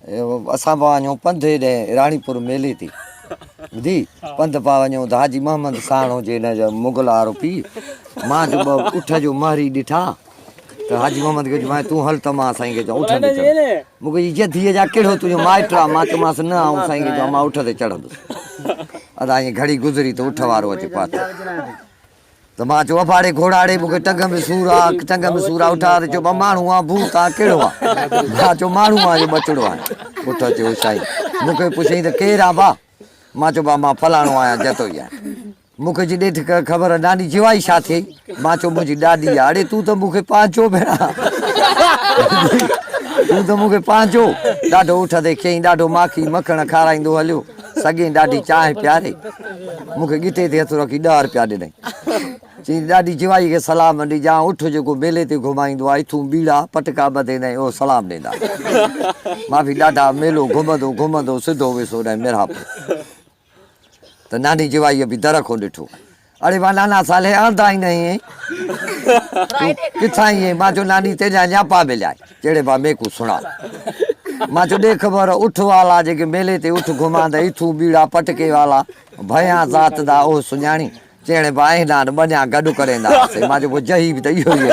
असां पिया वञूं पंध हेॾे राणीपुर मेले ते ॿुधी पंध पिया वञूं त हाजी मोहम्मद साण हुजे हिन जो मुगल वारो पीउ मां जो उठ जो महरी ॾिठा त हाजी मोहम्मद खे भाई तूं हल त मां साईं खे चवां उठ ते चढ़ मूंखे इहा धीअ जा कहिड़ो तुंहिंजो माइट आहे मां चयोमांसि न आऊं साईं खे चवां मां उठ ते चढ़ंदुसि अदा ईअं घड़ी गुज़री त उठ वारो अचे पातो त मां चयो अफाड़े घोड़ाड़े मूंखे टंग में सूर आहे उठा त चयो ॿ माण्हू आहे भूत आहे कहिड़ो आहे मां चयो माण्हू आहे जो ॿचिड़ो आहे पुट चयो साईं मूंखे पुछई त केरु आहे भाउ मां चयो भाउ मां फलाणो आहियां जतो ई आहियां मूंखे जी ॾेठ ख़बर ॾाढी जीवाई छा थिए मां चयो मुंहिंजी ॾाॾी आहे अड़े तूं त मूंखे पंहिंजो भेणा तूं त मूंखे पंहिंजो ॾाढो उठ ते खयईं ॾाढो माखी मखण खाराईंदो हलियो सॻे ॾाढी चांहि पियारे मूंखे ॻिटे ते हथु रखी 10 रुपया ॾिनई चई ॾाढी जीवाई खे सलाम ॾिजां उठ जेको मेले ते घुमाईंदो आहे इथूं बीड़ा पटका ॿधंदा आहियूं उहो सलाम ॾींदा मां बि ॾाढा मेलो घुमंदो सिधो विसो होॾां मिरापुर त नानी जीवाईअ बि दर खां ॾिठो अरे मां नाना साले आंदा ई नहीं किथां ई मां चयो नानी तेजा न्यापा मिलिया जहिड़े बा मेकू सुणा मां चयो ॾे ख़बर उठ वाला जेके मेले ते उठ घुमांदा इथूं बीड़ा पटके वाला भया ज़ात दा उहो सुञाणी चइणे बा आहिनि ॿञा गॾु करे ईंदा मां चयो पोइ जही बि त इहो ई